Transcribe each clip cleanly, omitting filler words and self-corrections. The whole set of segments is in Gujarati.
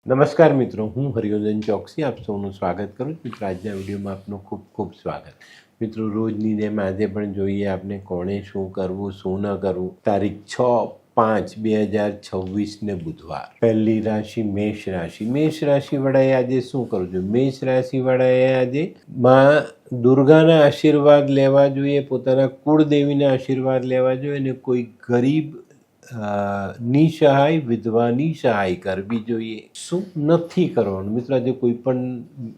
નમસ્કાર મિત્રો, હું હરિયોજન ચોકસી આપ સૌનું સ્વાગત કરું છું. મિત્રો, આજના વિડીયોમાં આપનું ખૂબ ખૂબ સ્વાગત. મિત્રો, રોજની જેમ આજે પણ જોઈએ આપણે કોણે શું કરવું શું ન કરવું. તારીખ 6/5/2026 બુધવાર. પહેલી રાશિ મેષ રાશિ. મેષ રાશિવાળાએ આજે શું કરવું જોઈએ? મેષ રાશિવાળાએ આજે માં દુર્ગાના આશીર્વાદ લેવા જોઈએ, પોતાના કુળદેવીના આશીર્વાદ લેવા જોઈએ અને કોઈ ગરીબ નિસહાય વિધવાની સહાય કરવી જોઈએ. શું નથી કરવાનું? મિત્રો, આજે કોઈ પણ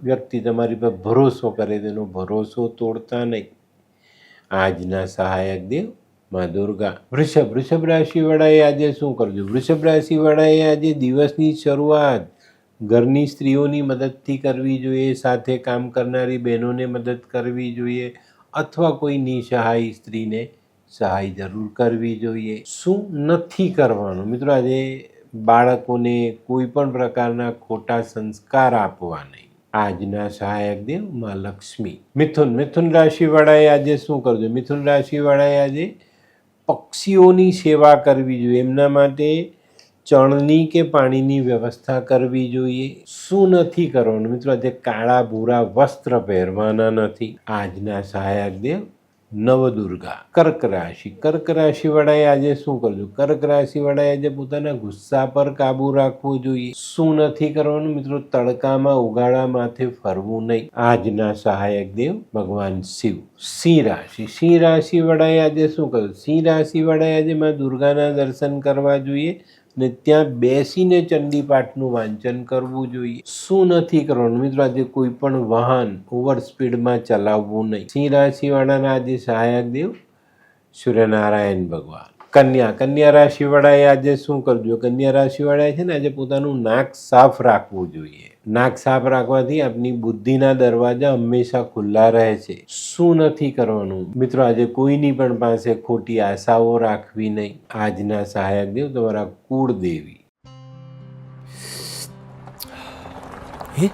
વ્યક્તિ તમારી પર ભરોસો કરે તેનો ભરોસો તોડતા નહીં. આજના સહાયક દેવ માં દુર્ગા. વૃષભ રાશિવાળાએ આજે શું કરજો? વૃષભ રાશિવાળાએ આજે દિવસની શરૂઆત ઘરની સ્ત્રીઓની મદદથી કરવી જોઈએ, સાથે કામ કરનારી બહેનોને મદદ કરવી જોઈએ અથવા કોઈ નિસહાય સ્ત્રીને સહાય જરૂર કરવી જોઈએ. શું નથી કરવાનું? મિત્રો, આજે બાળકોને કોઈ પણ પ્રકારના ખોટા સંસ્કાર આપવા નહીં. આજના સહાયક દેવ માં લક્ષ્મી. મિથુન રાશિવાળાએ આજે શું કરજો? મિથુન રાશિવાળાએ આજે પક્ષીઓની સેવા કરવી જોઈએ, એમના માટે ચણની કે પાણીની વ્યવસ્થા કરવી જોઈએ. શું નથી કરવાનું? મિત્રો, આજે કાળા ભૂરા વસ્ત્ર પહેરવાના નથી. આજના સહાયક દેવ નવદુર્ગા. કર્ક રાશિવાળાએ આજે શું કરજો? કર્ક રાશિવાળાએ આજે પોતાના ગુસ્સા પર કાબુ રાખવો જોઈએ. શું નથી કરવાનું? મિત્રો, તડકામાં ઉગાડા માથે ફરવું નહીં. આજના સહાયક દેવ ભગવાન શિવ. સિંહ રાશિવાળાએ આજે શું કરજો? સિંહ રાશિવાળાએ આજે માં દુર્ગાના દર્શન કરવા જોઈએ ને ત્યાં બેસીને ચંડીપાઠનું વાંચન કરવું જોઈએ. શું નથી કરવાનું? મિત્રો, આજે કોઈ પણ વાહન ઓવર સ્પીડમાં ચલાવવું નહીં. સિંહ રાશિવાળાના આજે સહાયક દેવ સૂર્યનારાયણ ભગવાન. કન્યા રાશિવાળાએ આજે શું કરજો? કન્યા રાશિવાળાએ છે ને આજે પોતાનું નાક સાફ રાખવું જોઈએ. નાક સાફ રાખવાથી આપની બુદ્ધિના દરવાજા હંમેશા ખુલ્લા રહે છે. શું નથી કરવાનું? મિત્રો, આજે કોઈની પણ પાસે ખોટી આશાઓ રાખવી નહીં. આજના સહાયક દેવ તમારા કુળદેવી. હે,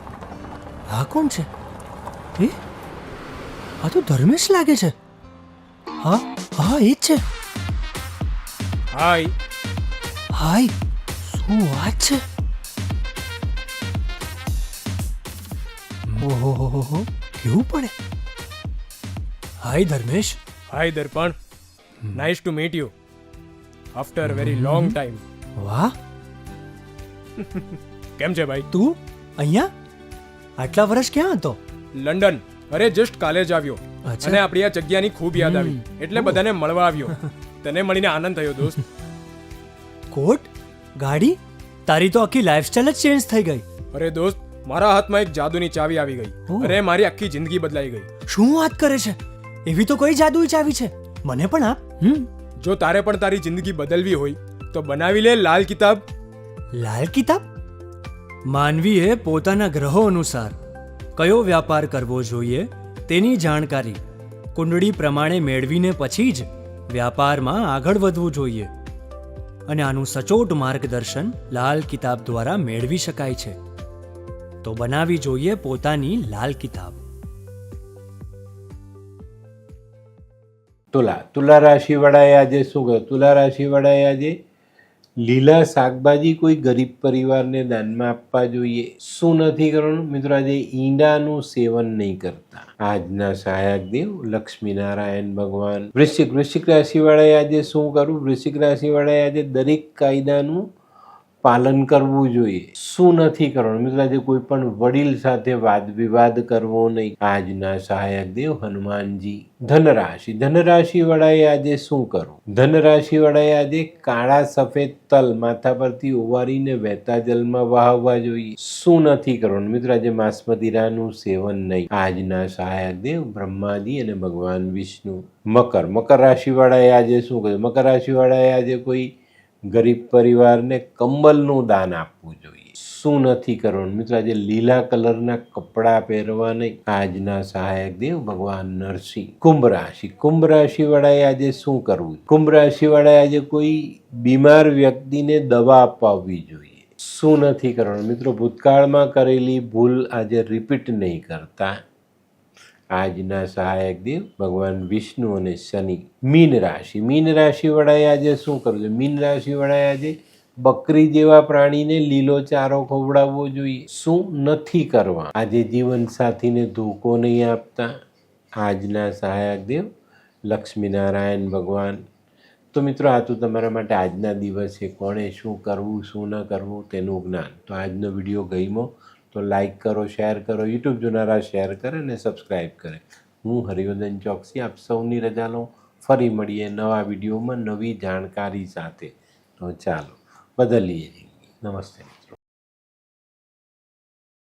આ કોણ છે? હે, આ તો ધર્મેશ લાગે છે. હા હા, એ જ છે. હાય. શું વાત છે? ઓહો, કેવું પડે? Hi Dharmesh. Hi Darpan. Nice to meet you after very long time. વાહ, કેમ છે ભાઈ? તું અહીંયા આટલા વર્ષ ક્યાં હતો? લંડન. અરે જસ્ટ કાલે જ આવ્યો અચ્છા. અને આપણી આ જગ્યાની ખૂબ યાદ આવી એટલે બધાને મળવા આવ્યો. તને મળીને આનંદ થયો દોસ્ત. કોટ, ગાડી, તારી તો આખી લાઈફસ્ટાઈલ જ ચેન્જ થઈ ગઈ. અરે દોસ્ત, મારા હાથમાં એક જાદુની ચાવી આવી ગઈ ઓહ. અને મારી આખી જિંદગી બદલાઈ ગઈ. શું વાત કરે છે? એવી તો કઈ જાદુઈ ચાવી છે? મને પણ આપ. જો તારે પણ તારી જિંદગી બદલવી હોય તો બનાવી લે લાલ કિતાબ. લાલ કિતાબ? માનવીએ પોતાના ગ્રહો અનુસાર કયો વ્યાપાર કરવો જોઈએ તેની જાણકારી કુંડળી પ્રમાણે મેળવીને પછી જ વ્યાપારમાં આગળ વધવું જોઈએ અને આનું સચોટ માર્ગદર્શન લાલ કિતાબ દ્વારા મેળવી શકાય છે. તો બનાવી જોઈએ પોતાની લાલ કિતાબ. તુલા રાશિવાળાએ આજે શું કર્યું? તુલા રાશિવાળાએ આજે લીલા શાકભાજી કોઈ ગરીબ પરિવારને દાનમાં આપવા જોઈએ. શું નથી કરવાનું? મિત્રો, આજે ઈંડાનું સેવન નહીં કરતા. આજના સહાયક દેવ લક્ષ્મીનારાયણ ભગવાન. વૃશ્ચિક રાશિવાળાએ આજે શું કરવું? વૃશ્ચિક રાશિવાળાએ આજે દરેક કાયદાનું પાલન કરવું જોઈએ. શું નથી કરવાનું? મિત્રો, આજે કોઈ પણ વડીલ સાથે વાદ વિવાદ કરવો નહીં. આજના સહાયક દેવ હનુમાનજી. ધનરાશિવાળાએ આજે શું કરવું? ધનરાશિવાળાએ આજે કાળા સફેદ તલ માથા પરથી ઓવારીને વહેતા જલમાં વહાવવા જોઈએ. શું નથી કરવાનું? મિત્રો, આજે માંસમદિરાનું સેવન નહીં. આજના સહાયક દેવ બ્રહ્માજી અને ભગવાન વિષ્ણુ. મકર રાશિવાળાએ આજે શું કર્યું? મકર રાશિવાળાએ આજે કોઈ ગરીબ પરિવારને કંબલનું દાન આપવું જોઈએ. શું નથી કરવાનું? મિત્રો, આજે લીલા કલરના કપડાં પહેરવા નહીં. આજના સહાયક દેવ ભગવાન નરસિંહ. કુંભ રાશિવાળાએ આજે શું કરવું? કુંભ રાશિવાળાએ આજે કોઈ બીમાર વ્યક્તિને દવા અપાવવી જોઈએ. શું નથી કરવાનું? મિત્રો, ભૂતકાળમાં કરેલી ભૂલ આજે રિપીટ નહીં કરતા. આજના સહાયક દેવ ભગવાન વિષ્ણુ અને શનિ. મીન રાશિવાળાએ આજે શું કરવું? મીન રાશિવાળાએ આજે બકરી જેવા પ્રાણીને લીલો ચારો ખવડાવવો જોઈએ. શું નથી કરવા? આજે જીવનસાથીને ધોકો નહીં આપતા. આજના સહાયક દેવ લક્ષ્મીનારાયણ ભગવાન. તો મિત્રો, આ તો તમારા માટે આજના દિવસે કોણે શું કરવું શું ન કરવું તેનું જ્ઞાન. તો આજનો વિડીયો ગમ્યો તો લાઈક કરો, શેર કરો, યુટ્યુબ જોનારા શેર કરે અને સબસ્ક્રાઈબ કરે. હું હરિવર્ધન ચોકસી આપ સૌની રજા લઉં. ફરી મળીએ નવા વિડીયોમાં નવી જાણકારી સાથે. તો ચાલો બદલીએ. નમસ્તે મિત્રો.